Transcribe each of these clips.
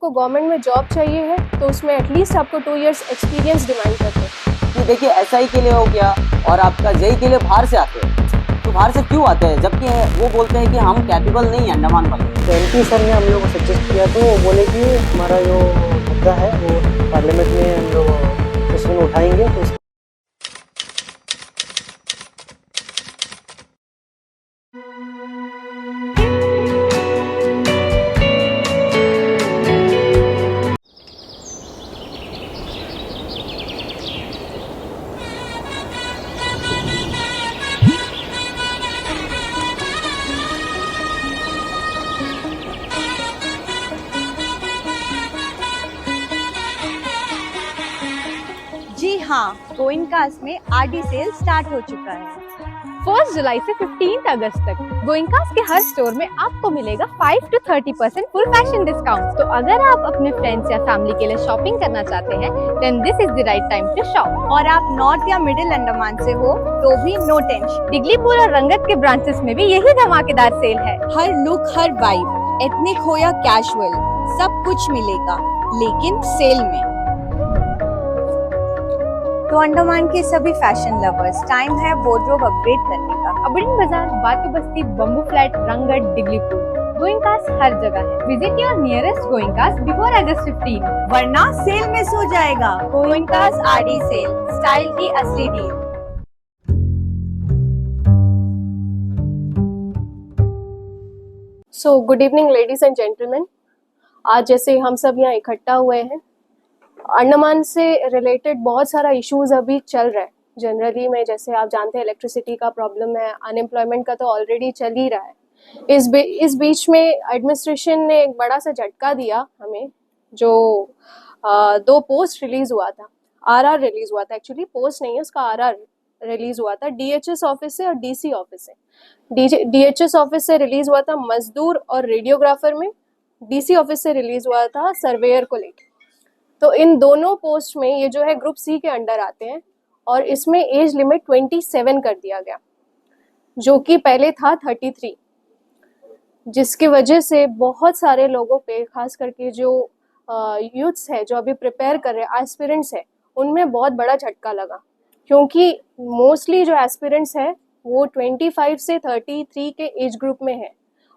आपको गवर्नमेंट में जॉब चाहिए है तो उसमें एटलीस्ट आपको 2 इयर्स एक्सपीरियंस डिमांड करते हैं। कि देखिए एसआई के लिए हो गया और आपका जेई के लिए बाहर से आते हैं, तो बाहर से क्यों आते हैं जबकि वो बोलते हैं कि हम कैपेबल नहीं है अंडमान वाले। तो एमपी सर ने हम लोग को सजेस्ट किया तो वो बोले कि हमारा जो मुद्दा है वो पार्लियामेंट में हम लोग क्वेश्चन उठाएंगे तो जी हाँ, गोइंकास में आरडी सेल स्टार्ट हो चुका है। 1 जुलाई से 15 अगस्त तक गोइंकास के हर स्टोर में आपको मिलेगा 5 to 30% फुल फैशन डिस्काउंट। तो अगर आप अपने फ्रेंड्स या फैमिली के लिए शॉपिंग करना चाहते हैं then this is the right time to shop. और आप नॉर्थ या मिडिल अंडमान से हो तो भी नो टेंशन। डिगलीपुर और रंगत के ब्रांचेस में भी यही धमाकेदार सेल है। हर लुक, हर वाइब, एथनिक हो या कैजुअल, सब कुछ मिलेगा, लेकिन सेल में। तो अंडमान के सभी फैशन लवर्स, टाइम है वार्डरोब अपग्रेड करने का। अबड़िन बाजार, बातू बस्ती, बम्बू फ्लैट, रंगत, डिगलीपुर, गोइंकास हर जगह है। Visit your nearest Goenkas before August 15, वरना सेल मिस हो जाएगा। गोइंकास आरडी सेल, स्टाइल की असली deal. So good evening ladies and gentleman. आज जैसे हम सब यहाँ इकट्ठा हुए हैं, अंडमान से रिलेटेड बहुत सारा इश्यूज अभी चल रहा है। जनरली में जैसे आप जानते हैं इलेक्ट्रिसिटी का प्रॉब्लम है, अनएम्प्लॉयमेंट का तो ऑलरेडी चल ही रहा है। इस बीच में एडमिनिस्ट्रेशन ने एक बड़ा सा झटका दिया हमें, जो 2 पोस्ट रिलीज हुआ था, आरआर रिलीज हुआ था। एक्चुअली पोस्ट नहीं है, उसका आरआर रिलीज हुआ था डीएचएस ऑफिस से और डीसी ऑफिस से। डीएचएस ऑफिस से रिलीज हुआ था मजदूर और रेडियोग्राफर में, डीसी ऑफिस से रिलीज हुआ था सर्वेयर को लेकर। तो इन दोनों पोस्ट में ये जो है ग्रुप सी के अंडर आते हैं और इसमें एज लिमिट 27 कर दिया गया, जो कि पहले था 33, जिसकी वजह से बहुत सारे लोगों पे, खास करके जो यूथ्स है जो अभी प्रिपेयर कर रहे हैं, एस्पिरेंट्स है, उनमें बहुत बड़ा झटका लगा। क्योंकि मोस्टली जो एस्पिरेंट्स है वो 25 से 33 के एज ग्रुप में है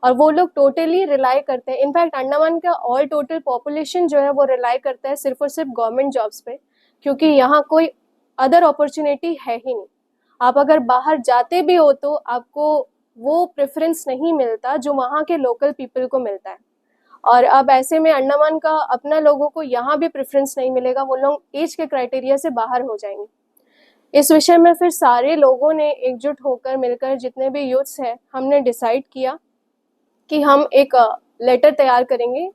और वो लोग टोटली रिलाई करते हैं। इनफैक्ट अंडमान का ऑल टोटल पॉपुलेशन जो है वो रिलाई करता है सिर्फ और सिर्फ गवर्नमेंट जॉब्स पे, क्योंकि यहाँ कोई अदर अपॉर्चुनिटी है ही नहीं। आप अगर बाहर जाते भी हो तो आपको वो प्रेफरेंस नहीं मिलता जो वहाँ के लोकल पीपल को मिलता है। और अब ऐसे में अंडमान का अपना लोगों को यहाँ भी प्रेफरेंस नहीं मिलेगा, वो लोग एज के क्राइटेरिया से बाहर हो जाएंगे। इस विषय में फिर सारे लोगों ने एकजुट होकर मिलकर, जितने भी यूथ्स हैं, हमने डिसाइड किया कि हम एक लेटर तैयार करेंगे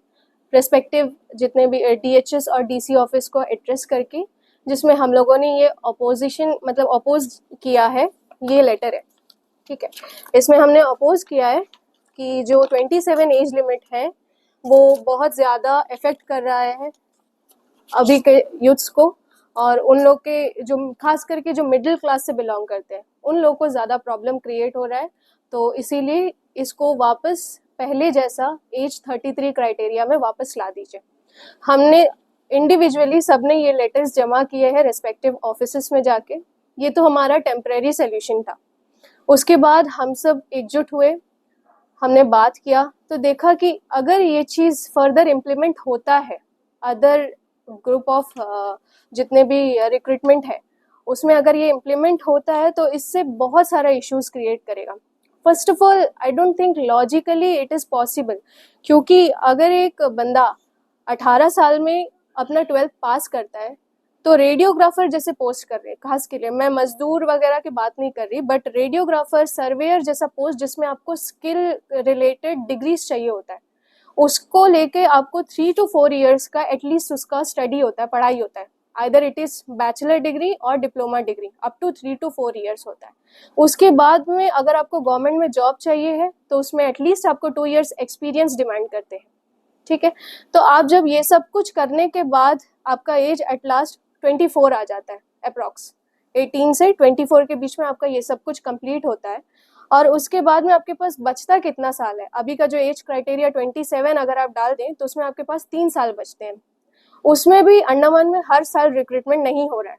रेस्पेक्टिव जितने भी डीएचएस और डीसी ऑफिस को एड्रेस करके, जिसमें हम लोगों ने ये अपोज किया है। ये लेटर है, ठीक है। इसमें हमने अपोज किया है कि जो 27 एज लिमिट है वो बहुत ज़्यादा इफेक्ट कर रहा है अभी के यूथ्स को, और उन लोग के जो खास करके जो मिडिल क्लास से बिलोंग करते हैं उन लोगों को ज़्यादा प्रॉब्लम क्रिएट हो रहा है। तो इसीलिए इसको वापस पहले जैसा एज 33 क्राइटेरिया में वापस ला दीजिए। हमने इंडिविजुअली सबने ये लेटर्स जमा किए हैं रेस्पेक्टिव ऑफिसेस में जाके। ये तो हमारा टेम्परेरी सोल्यूशन था। उसके बाद हम सब एकजुट हुए, हमने बात किया तो देखा कि अगर ये चीज़ फर्दर इम्प्लीमेंट होता है, अदर ग्रुप ऑफ जितने भी रिक्रूटमेंट है उसमें अगर ये इम्प्लीमेंट होता है तो इससे बहुत सारा इश्यूज क्रिएट करेगा। First of all I don't think logically it is possible, क्योंकि अगर एक बंदा 18 साल में अपना 12th पास करता है तो रेडियोग्राफर जैसे पोस्ट कर रहे हैं, खास के लिए मैं मजदूर वगैरह की बात नहीं कर रही, बट रेडियोग्राफर, सर्वेयर जैसा पोस्ट जिसमें आपको स्किल रिलेटेड डिग्रीज चाहिए होता है, उसको लेके आपको 3 to 4 इयर्स का एटलीस्ट उसका स्टडी होता है, पढ़ाई होता है। Either it is bachelor degree और diploma degree, up to 3 to 4 years होता है। उसके बाद में अगर आपको गवर्नमेंट में जॉब चाहिए है तो उसमें एटलीस्ट आपको 2 इयर्स एक्सपीरियंस डिमांड करते हैं, ठीक है। तो आप जब ये सब कुछ करने के बाद आपका एज एट लास्ट 24 आ जाता है, अप्रॉक्स 18 से 24 के बीच में आपका ये सब कुछ कंप्लीट होता है। और उसके बाद में आपके पास बचता कितना साल है? अभी का जो एज क्राइटेरिया 27 अगर आप डाल दें तो उसमें आपके पास 3 साल बचते हैं। उसमें भी अंडमान में हर साल रिक्रूटमेंट नहीं हो रहा है,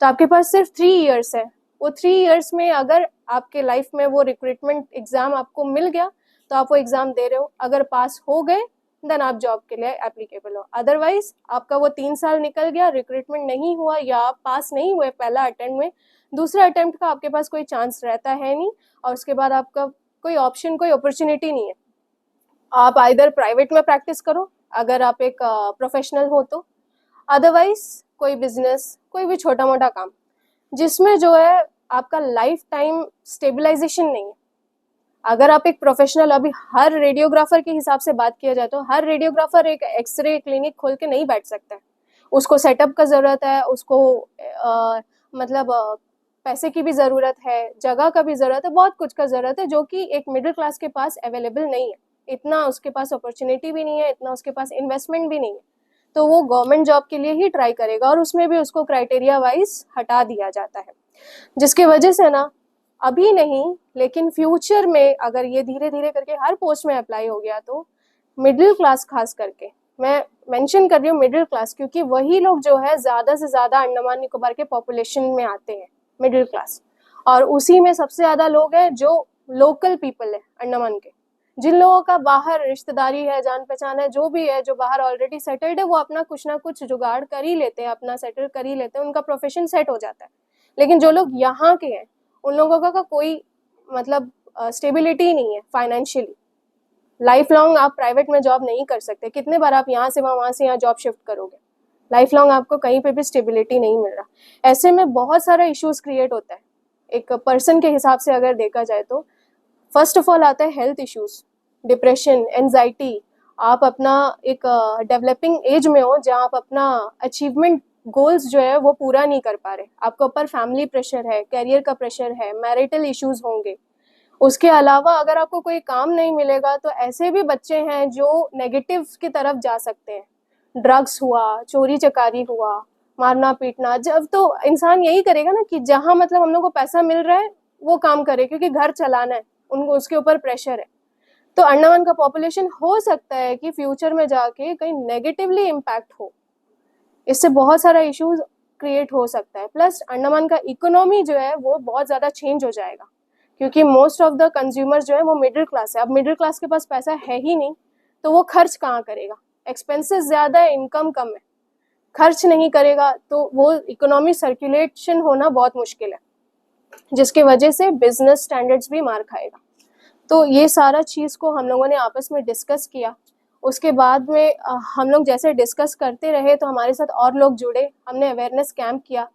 तो आपके पास सिर्फ 3 इयर्स है। वो 3 इयर्स में अगर आपके लाइफ में वो रिक्रूटमेंट एग्जाम आपको मिल गया तो आप वो एग्जाम दे रहे हो, अगर पास हो गए देन आप जॉब के लिए एप्लीकेबल हो। अदरवाइज आपका वो 3 साल निकल गया, रिक्रूटमेंट नहीं हुआ या आप पास नहीं हुए पहला अटेम्प्ट में, दूसरा अटेम्प्ट का आपके पास कोई चांस रहता है नहीं, और उसके बाद आपका कोई ऑप्शन, कोई अपॉर्चुनिटी नहीं है। आप आइदर प्राइवेट में प्रैक्टिस करो अगर आप एक प्रोफेशनल हो तो, अदरवाइज कोई बिजनेस, कोई भी छोटा मोटा काम जिसमें जो है आपका लाइफ टाइम स्टेबलाइजेशन नहीं है। अगर आप एक प्रोफेशनल, अभी हर रेडियोग्राफर के हिसाब से बात किया जाए तो हर रेडियोग्राफर एक एक्सरे क्लिनिक खोल के नहीं बैठ सकता है। उसको सेटअप का ज़रूरत है, उसको मतलब पैसे की भी ज़रूरत है, जगह का भी ज़रूरत है, बहुत कुछ का ज़रूरत है जो कि एक मिडिल क्लास के पास अवेलेबल नहीं है। इतना उसके पास अपॉर्चुनिटी भी नहीं है, इतना उसके पास इन्वेस्टमेंट भी नहीं है, तो वो गवर्नमेंट जॉब के लिए ही ट्राई करेगा और उसमें भी उसको क्राइटेरिया वाइज हटा दिया जाता है, जिसकी वजह से ना अभी नहीं लेकिन फ्यूचर में अगर ये धीरे धीरे करके हर पोस्ट में अप्लाई हो गया तो मिडिल क्लास, खास करके मैं मेंशन कर रही हूँ मिडिल क्लास, क्योंकि वही लोग जो है ज़्यादा से ज़्यादा अंडमान निकोबार के पॉपुलेशन में आते हैं, मिडिल क्लास, और उसी में सबसे ज़्यादा लोग हैं जो लोकल पीपल है अंडमान के। जिन लोगों का बाहर रिश्तेदारी है, जान पहचान है, जो भी है, जो बाहर ऑलरेडी सेटल्ड है, वो अपना कुछ ना कुछ जुगाड़ कर ही लेते हैं, अपना सेटल कर ही लेते हैं, उनका प्रोफेशन सेट हो जाता है। लेकिन जो लोग यहाँ के हैं उन लोगों का कोई मतलब स्टेबिलिटी नहीं है फाइनेंशियली। लाइफ लॉन्ग आप प्राइवेट में जॉब नहीं कर सकते, कितने बार आप यहाँ से वहाँ से यहाँ जॉब शिफ्ट करोगे, लाइफ लॉन्ग आपको कहीं पे भी स्टेबिलिटी नहीं मिल रहा। ऐसे में बहुत सारा इश्यूज क्रिएट होता है एक पर्सन के हिसाब से अगर देखा जाए तो। फर्स्ट ऑफ ऑल आता है हेल्थ इश्यूज, डिप्रेशन, एंजाइटी। आप अपना एक डेवलपिंग एज में हो जहाँ आप अपना अचीवमेंट गोल्स जो है वो पूरा नहीं कर पा रहे, आपके ऊपर फैमिली प्रेशर है, कैरियर का प्रेशर है, मैरिटल इश्यूज होंगे। उसके अलावा अगर आपको कोई काम नहीं मिलेगा तो ऐसे भी बच्चे हैं जो नेगेटिव की तरफ जा सकते हैं, ड्रग्स हुआ, चोरी चकारी हुआ, मारना पीटना। जब तो इंसान यही करेगा ना कि जहाँ मतलब हम लोग को पैसा मिल रहा है वो काम करे, क्योंकि घर चलाना है उनको, उसके ऊपर प्रेशर है। तो अंडमान का पॉपुलेशन हो सकता है कि फ्यूचर में जाके कहीं नेगेटिवली इम्पैक्ट हो, इससे बहुत सारा इश्यूज क्रिएट हो सकता है। प्लस अंडमान का इकोनॉमी जो है वो बहुत ज़्यादा चेंज हो जाएगा, क्योंकि मोस्ट ऑफ द कंज्यूमर्स जो है वो मिडिल क्लास है। अब मिडिल क्लास के पास पैसा है ही नहीं तो वो खर्च कहाँ करेगा, एक्सपेंसेस ज़्यादा है, इनकम कम है, खर्च नहीं करेगा तो वो इकोनॉमी सर्कुलेशन होना बहुत मुश्किल है, जिसके वजह से बिजनेस स्टैंडर्ड्स भी मार खाएगा। तो ये सारा चीज़ को हम लोगों ने आपस में डिस्कस किया। उसके बाद में हम लोग जैसे डिस्कस करते रहे तो हमारे साथ और लोग जुड़े, हमने अवेयरनेस कैंप किया,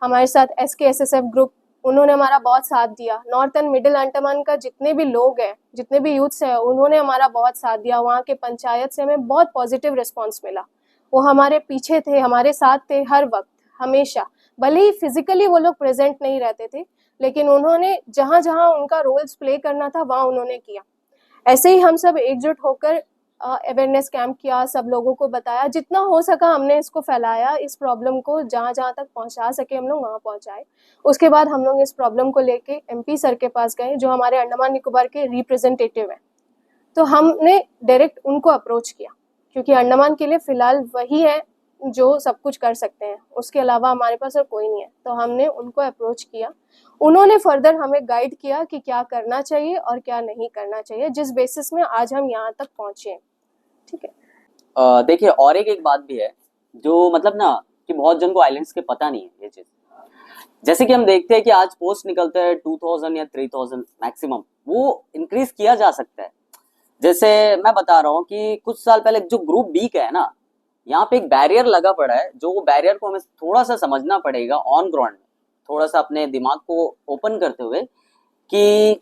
हमारे साथ SKSSF ग्रुप, उन्होंने हमारा बहुत साथ दिया। नॉर्थ एंड मिडिल अंडमान का जितने भी लोग हैं, जितने भी यूथ्स हैं, उन्होंने हमारा बहुत साथ दिया। वहाँ के पंचायत से हमें बहुत पॉजिटिव रिस्पॉन्स मिला, वो हमारे पीछे थे, हमारे साथ थे हर वक्त, हमेशा। भले ही फिजिकली वो लोग प्रेजेंट नहीं रहते थे, लेकिन उन्होंने जहाँ जहाँ उनका रोल्स प्ले करना था वहाँ उन्होंने किया। ऐसे ही हम सब एकजुट होकर अवेयरनेस कैंप किया, सब लोगों को बताया, जितना हो सका हमने इसको फैलाया, इस प्रॉब्लम को जहाँ जहाँ तक पहुँचा सके हम लोग वहाँ पहुँचाए। उसके बाद हम लोग इस प्रॉब्लम को लेके MP सर के पास गए, जो हमारे अंडमान निकोबार के रिप्रेजेंटेटिव हैं। तो हमने डायरेक्ट उनको अप्रोच किया, क्योंकि अंडमान के लिए फ़िलहाल वही है जो सब कुछ कर सकते हैं, उसके अलावा हमारे पास और कोई नहीं है। तो हमने उनको अप्रोच किया, उन्होंने फर्दर हमें गाइड किया कि क्या करना चाहिए और क्या नहीं करना चाहिए, जिस बेसिस में आज हम यहाँ तक पहुँचे हैं। ठीक है। देखिए और एक बात भी है जो मतलब ना कि बहुत जन को आइलैंड्स के पता नहीं है ये चीज। जैसे कि हम देखते हैं कि आज पोस्ट निकलता है 2000 या 3000 मैक्सिमम, वो इंक्रीज किया जा सकता है। जैसे मैं बता रहा हूँ कि कुछ साल पहले जो ग्रुप B का है ना, यहाँ पे एक बैरियर लगा पड़ा है, जो वो बैरियर को हमें थोड़ा सा समझना पड़ेगा ऑन ग्राउंड में, थोड़ा सा अपने दिमाग को ओपन करते हुए कि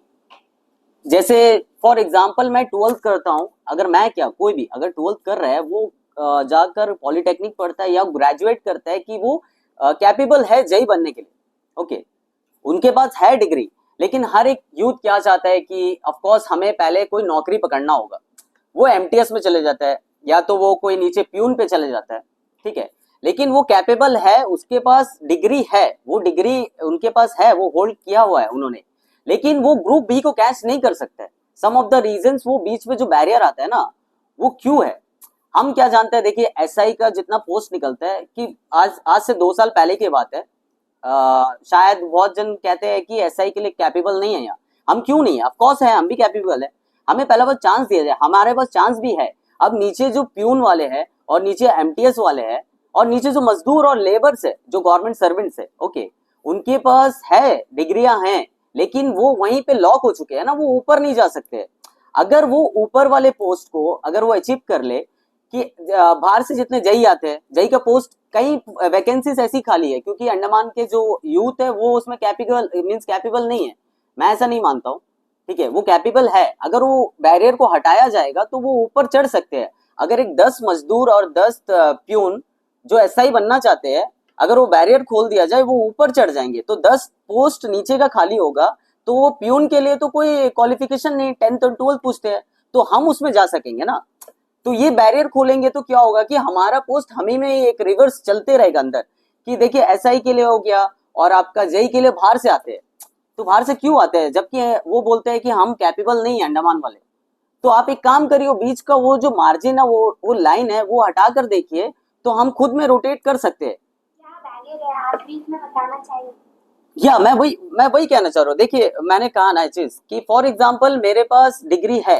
जैसे फॉर एग्जांपल मैं 12th करता हूँ, अगर मैं क्या कोई भी अगर 12th कर रहा है, वो जाकर पॉलिटेक्निक पढ़ता है या ग्रेजुएट करता है कि वो कैपेबल है जय बनने के लिए, ओके, उनके पास है डिग्री। लेकिन हर एक यूथ क्या चाहता है कि ऑफ कोर्स हमें पहले कोई नौकरी पकड़ना होगा, वो MTS में चले जाता है या तो वो कोई नीचे प्यून पे चले जाता है, ठीक है। लेकिन वो कैपेबल है, उसके पास डिग्री है, वो डिग्री उनके पास है, वो होल्ड किया हुआ है उन्होंने, लेकिन वो ग्रुप बी को कैच नहीं कर सकता है। सम ऑफ द रीजंस, वो बीच में जो बैरियर आता है ना, वो क्यों है, हम क्या जानते हैं। देखिए एसआई का जितना पोस्ट निकलता है कि आज से 2 साल पहले की बात है, शायद बहुत जन कहते हैं कि एसआई के लिए कैपेबल नहीं है यहाँ। हम क्यों नहीं है, ऑफ कोर्स है, हम भी कैपेबल है, हमें पहला बार चांस दिया जाए, हमारे पास चांस भी है। अब नीचे जो प्यून वाले हैं और नीचे एमटीएस वाले हैं और नीचे जो मजदूर और लेबर्स है, जो गवर्नमेंट सर्वेंट्स है, ओके, उनके पास है, डिग्रियां हैं, लेकिन वो वहीं पे लॉक हो चुके हैं ना, वो ऊपर नहीं जा सकते। अगर वो ऊपर वाले पोस्ट को अगर वो अचीव कर ले कि बाहर से जितने जई आते हैं, जई का पोस्ट कई वैकेंसीज ऐसी खाली है क्योंकि अंडमान के जो यूथ है वो उसमें कैपेबल नहीं है। मैं ऐसा नहीं मानता हूँ, ठीक है, वो कैपेबल है। अगर वो बैरियर को हटाया जाएगा तो वो ऊपर चढ़ सकते हैं। अगर एक 10 मजदूर और 10 प्यून जो एसआई बनना चाहते हैं, अगर वो बैरियर खोल दिया जाए, वो ऊपर चढ़ जाएंगे। तो 10 पोस्ट नीचे का खाली होगा, तो वो प्यून के लिए तो कोई क्वालिफिकेशन नहीं, 10th और 12th पूछते हैं, तो हम उसमें जा सकेंगे ना। तो ये बैरियर खोलेंगे तो क्या होगा कि हमारा पोस्ट हमी में एक रिवर्स चलते रहेगा अंदर, कि देखिए एसआई के लिए हो गया और आपका जेई के लिए बाहर से आते हैं। तो बाहर से क्यों आते हैं, जबकि वो बोलते हैं कि हम कैपेबल नहीं है अंडमान वाले। तो आप एक काम करिए, बीच का वो जो मार्जिन है, वो लाइन है, वो हटा कर देखिए, तो हम खुद में रोटेट कर सकते हैं। या मैं वही कहना चाह रहा हूँ। देखिए मैंने कहा ना चीज कि फॉर एग्जाम्पल मेरे पास डिग्री है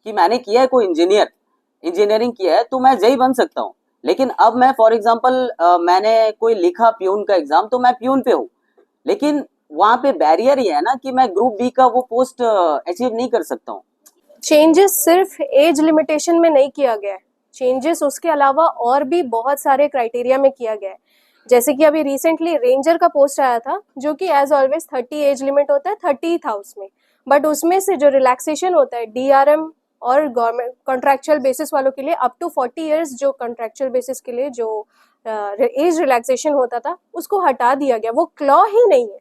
कि मैंने किया है कोई इंजीनियरिंग किया है, तो मैं जेई बन सकता हूँ। लेकिन अब मैं फॉर एग्जाम्पल मैंने कोई लिखा प्यून का एग्जाम, तो मैं प्यून पे हूँ, लेकिन वहां पे बैरियर ही है ना कि मैं ग्रुप बी का वो पोस्ट अचीव नहीं कर सकता हूँ। चेंजेस सिर्फ एज लिमिटेशन में नहीं किया गया है, चेंजेस उसके अलावा और भी बहुत सारे क्राइटेरिया में किया गया है। जैसे कि अभी रिसेंटली रेंजर का पोस्ट आया था, जो कि एज ऑलवेज 30 एज लिमिट होता है, 30 था उसमें, बट उसमें से जो रिलैक्सेशन होता है डीआरएम और गवर्नमेंट कॉन्ट्रैक्चुअल बेसिस वालों के लिए अप टू 40 इयर्स, जो कॉन्ट्रैक्चुअल बेसिस के लिए जो एज रिलैक्सेशन होता था, उसको हटा दिया गया। वो क्लॉ ही नहीं है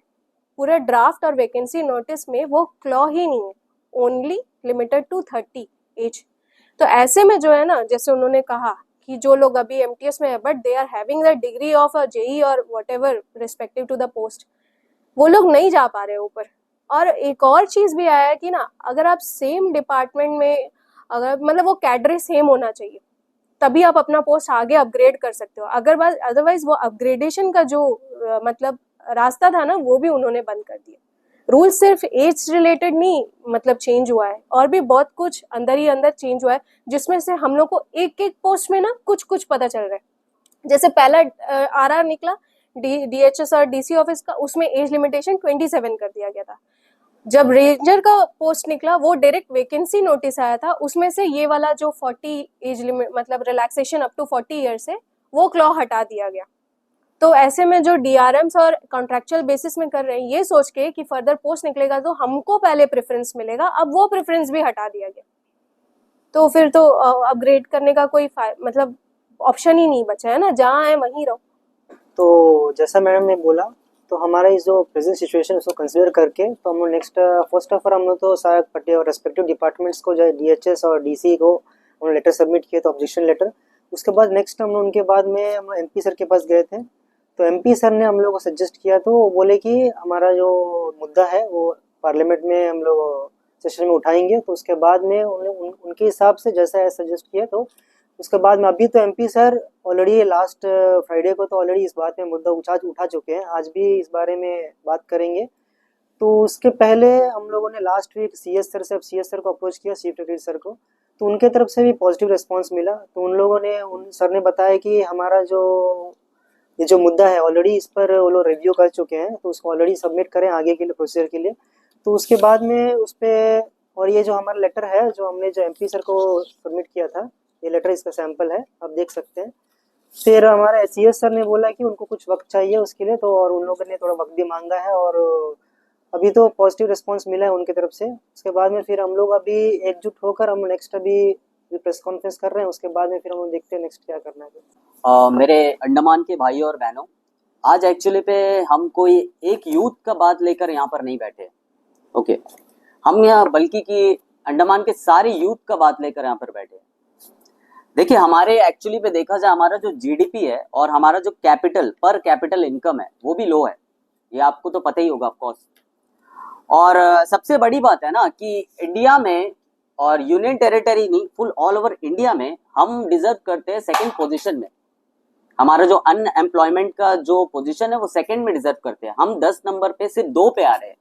पूरा ड्राफ्ट और वैकेंसी नोटिस में, वो क्लॉ ही नहीं है, ओनली लिमिटेड टू 30 एज। तो ऐसे में जो है ना, जैसे उन्होंने कहा कि जो लोग अभी एमटीएस में है but they are having the degree of a JE और whatever respective to the post, वो लोग नहीं जा पा रहे ऊपर। और एक और चीज भी आया है कि ना, अगर आप सेम डिपार्टमेंट में, अगर मतलब वो कैडरे सेम होना चाहिए, तभी आप अपना पोस्ट आगे अपग्रेड कर सकते हो। अदरवाइज वो अपग्रेडेशन का जो मतलब रास्ता था ना, वो भी उन्होंने बंद कर दिया। रूल सिर्फ एज रिलेटेड नहीं मतलब चेंज हुआ है, और भी बहुत कुछ अंदर ही अंदर चेंज हुआ है, जिसमें से हम लोग को एक एक पोस्ट में ना कुछ कुछ पता चल रहा है। जैसे पहला आरआर निकला डीएचएस और डीसी ऑफिस का, उसमें एज लिमिटेशन 27 कर दिया गया था। जब रेंजर का पोस्ट निकला, वो डायरेक्ट वैकेंसी नोटिस आया था, उसमें से ये वाला जो 40 एज लिमिट मतलब रिलैक्सेशन अप टू 40 ईयर्स है, वो क्लॉ हटा दिया गया। तो ऐसे में जो डीआरएम्स और कॉन्ट्रैक्चुअल बेसिस में कर रहे हैं, ये सोच के कि फर्दर पोस्ट निकलेगा तो हमको पहले प्रेफरेंस मिलेगा, अब वो प्रेफरेंस भी हटा दिया गया। तो फिर तो अपग्रेड करने का कोई मतलब ऑप्शन ही नहीं बचा है ना, जहाँ है वहीं रहो। तो जैसा मैडम ने बोला, तो हमारा इस जो प्रेजेंट सिचुएशन उसको कंसिडर करके, तो हम लोग नेक्स्ट फर्स्ट ऑफ ऑल हम लोग तो सारे रेस्पेक्टिव डिपार्टमेंट्स को, जो डीएचएस और डीसी को हम लेटर सबमिट किए, तो ऑब्जेक्शन लेटर। उसके बाद नेक्स्ट हम लोग उनके बाद में हम एमपी सर के पास गए थे, तो एमपी सर ने हम लोग को सजेस्ट किया, तो वो बोले कि हमारा जो मुद्दा है वो पार्लियामेंट में हम लोग सेशन में उठाएंगे। तो उसके बाद में उनके हिसाब से जैसा सजेस्ट किया, तो उसके बाद में अभी तो MP sir already last Friday को तो ऑलरेडी इस बात में मुद्दा उठा चुके हैं, आज भी इस बारे में बात करेंगे। तो उसके पहले हम लोगों ने लास्ट वीक सीएस सर को अप्रोच किया, चीफ सेक्रेटरी सर को, तो उनके तरफ से भी पॉजिटिव रिस्पांस मिला। तो उन लोगों ने सर ने बताया कि हमारा ये जो मुद्दा है ऑलरेडी इस पर वो लोग रिव्यू कर चुके हैं, तो उसको ऑलरेडी सबमिट करें आगे के लिए प्रोसीजर के लिए। तो उसके बाद में उस पर, और ये जो हमारा लेटर है जो हमने जो एमपी सर को सबमिट किया था, ये लेटर इसका सैंपल है, आप देख सकते हैं। फिर हमारे सीएस सर ने बोला कि उनको कुछ वक्त चाहिए उसके लिए, तो और उन लोगों ने थोड़ा वक्त भी मांगा है, और अभी तो पॉजिटिव रिस्पांस मिला है उनकी तरफ से। उसके बाद में फिर हम लोग अभी एकजुट होकर हम नेक्स्ट अभी प्रेस कॉन्फ्रेंस कर रहे हैं, उसके बाद में फिर हम लोग देखते हैं नेक्स्ट क्या करना है। मेरे अंडमान के भाई और बहनों, आज एक्चुअली पे हम कोई एक यूथ का बात लेकर यहाँ पर नहीं बैठे, ओके, हम यहाँ बल्कि कि अंडमान के सारे यूथ का बात लेकर यहाँ पर बैठे। देखिए हमारे एक्चुअली पे देखा जाए, हमारा जो जीडीपी है और हमारा जो कैपिटल पर कैपिटल इनकम है वो भी लो है, ये आपको तो पता ही होगा ऑफ कोर्स। और सबसे बड़ी बात है ना कि इंडिया में और यूनियन टेरिटरी नहीं, फुल ऑल ओवर इंडिया में हम डिजर्व करते हैं सेकंड पोजीशन में। हमारा जो अनएम्प्लॉयमेंट का जो पोजीशन है वो सेकंड में डिजर्व करते हैं। हम 10 नंबर पे सिर्फ 2 पे आ रहे हैं।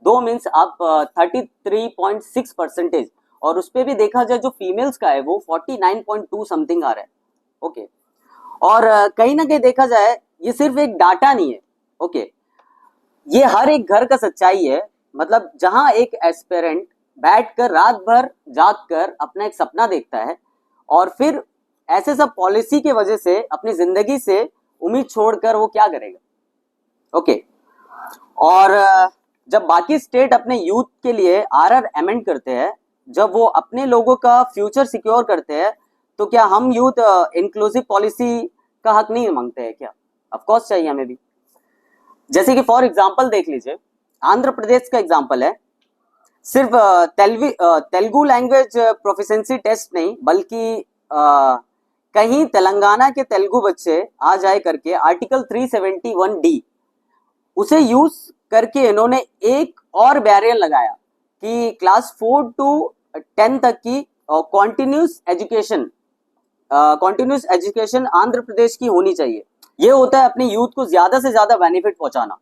2 मीन्स आप 33.6%, और उस पे भी देखा जाए जो फीमेल्स का है वो 49.2 समथिंग आ रहा है। ओके, और कहीं ना कहीं देखा जाए ये सिर्फ एक डाटा नहीं है। ओके, ये हर एक घर का सच्चाई है। मतलब जहां एक एस्पिरेंट बैठकर रात भर जाग कर अपना एक सपना देखता है और फिर ऐसे सब पॉलिसी के वजह से अपनी जिंदगी से उम्मीद छोड़कर वो क्या करेगा। ओके, और जब बाकी स्टेट अपने यूथ के लिए आरआर अमेंड करते हैं, जब वो अपने लोगों का फ्यूचर सिक्योर करते हैं, तो क्या हम यूथ इंक्लूसिव पॉलिसी का हक नहीं मांगते हैं क्या? ऑफ कोर्स चाहिए हमें भी। जैसे कि फॉर एग्जांपल देख लीजिए, आंध्र प्रदेश का एग्जांपल है। सिर्फ तेलुगु लैंग्वेज प्रोफिशिएंसी टेस्ट नहीं, बल्कि कहीं तेलंगाना के तेलुगु बच्चे आ जाए करके आर्टिकल 371D उसे यूज करके इन्होंने एक और बैरियर लगाया कि क्लास 4 to 10 तक की कॉन्टिन्यूस एजुकेशन आंध्र प्रदेश की होनी चाहिए। ये होता है अपने यूथ को ज्यादा से ज्यादा बेनिफिट पहुंचाना।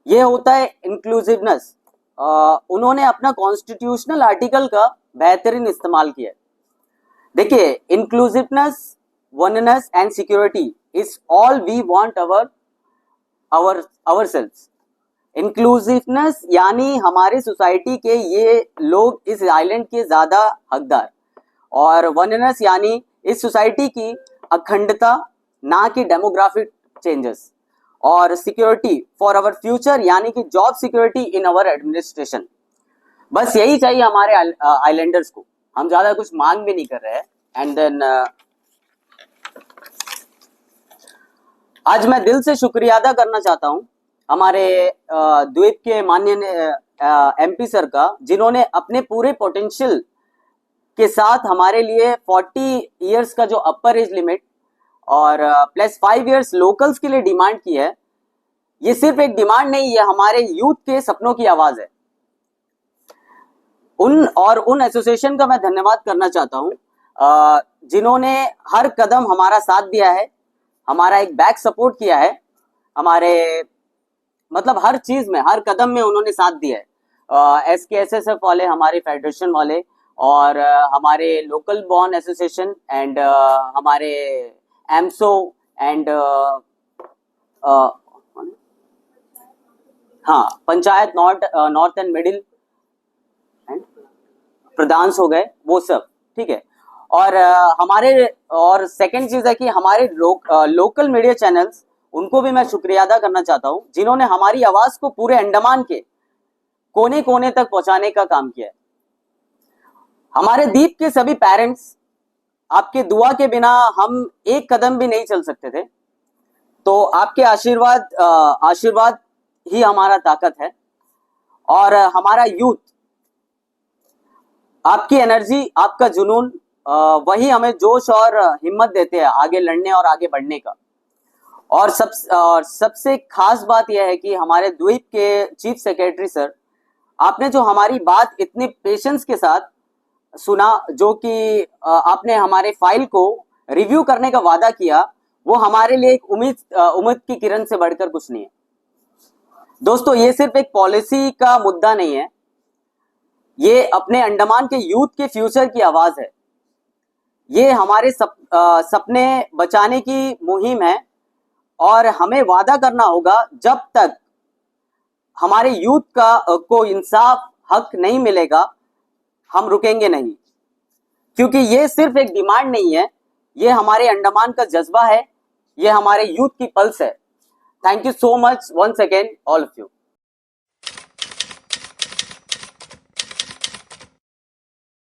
ये होता है इंक्लूसिवनेस। उन्होंने अपना कॉन्स्टिट्यूशनल आर्टिकल का बेहतरीन इस्तेमाल किया है। देखिए, inclusiveness, oneness and security is all we want ourselves. Inclusiveness यानी हमारी सोसाइटी के ये लोग इस आइलैंड के ज्यादा हकदार, और वननेस यानी इस सोसाइटी की अखंडता, ना कि डेमोग्राफिक चेंजेस, और सिक्योरिटी फॉर आवर फ्यूचर यानी कि job security in our administration. बस यही चाहिए हमारे आइलैंडर्स को। हम ज्यादा कुछ मांग भी नहीं कर रहे हैं। एंड देन आज मैं दिल से शुक्रिया अदा करना चाहता हूं हमारे द्वीप के माननीय एमपी सर का, जिन्होंने अपने पूरे पोटेंशियल के साथ हमारे लिए 40 इयर्स का जो अपर एज लिमिट और प्लस 5 इयर्स लोकल्स के लिए डिमांड की है। ये सिर्फ एक डिमांड नहीं, ये हमारे यूथ के सपनों की आवाज है। उन एसोसिएशन का मैं धन्यवाद करना चाहता हूं जिन्होंने हर कदम हमारा साथ दिया है, हमारा एक बैक सपोर्ट किया है, हमारे मतलब हर चीज में, हर कदम में उन्होंने साथ दिया है। SKSSF वाले, हमारे फेडरेशन वाले, और हमारे लोकल बॉर्न एसोसिएशन, एंड हमारे एमसो, एंड हाँ, पंचायत नॉर्थ एंड मिडिल प्रधान हो गए, वो सब ठीक है। और सेकंड चीज है कि हमारे लोकल मीडिया चैनल्स, उनको भी मैं शुक्रिया अदा करना चाहता हूं, जिन्होंने हमारी आवाज को पूरे अंडमान के कोने कोने तक पहुंचाने का काम किया है। हमारे द्वीप के सभी पेरेंट्स, आपके दुआ के बिना हम एक कदम भी नहीं चल सकते थे। तो आपके आशीर्वाद ही हमारा ताकत है। और हमारा यूथ, आपकी एनर्जी, आपका जुनून, वही हमें जोश और हिम्मत देते हैं आगे लड़ने और आगे बढ़ने का। और सबसे खास बात यह है कि हमारे द्वीप के चीफ सेक्रेटरी सर, आपने जो हमारी बात इतने पेशेंस के साथ सुना, जो कि आपने हमारे फाइल को रिव्यू करने का वादा किया, वो हमारे लिए एक उम्मीद की किरण से बढ़कर कुछ नहीं है। दोस्तों, ये सिर्फ एक पॉलिसी का मुद्दा नहीं है, ये अपने अंडमान के यूथ के फ्यूचर की आवाज है। ये हमारे सपने बचाने की मुहिम है, और हमें वादा करना होगा जब तक हमारे यूथ को इंसाफ, हक नहीं मिलेगा, हम रुकेंगे नहीं। क्योंकि ये सिर्फ एक डिमांड नहीं है, ये हमारे अंडमान का जज्बा है, ये हमारे यूथ की पल्स है। Thank you so much once again all of you.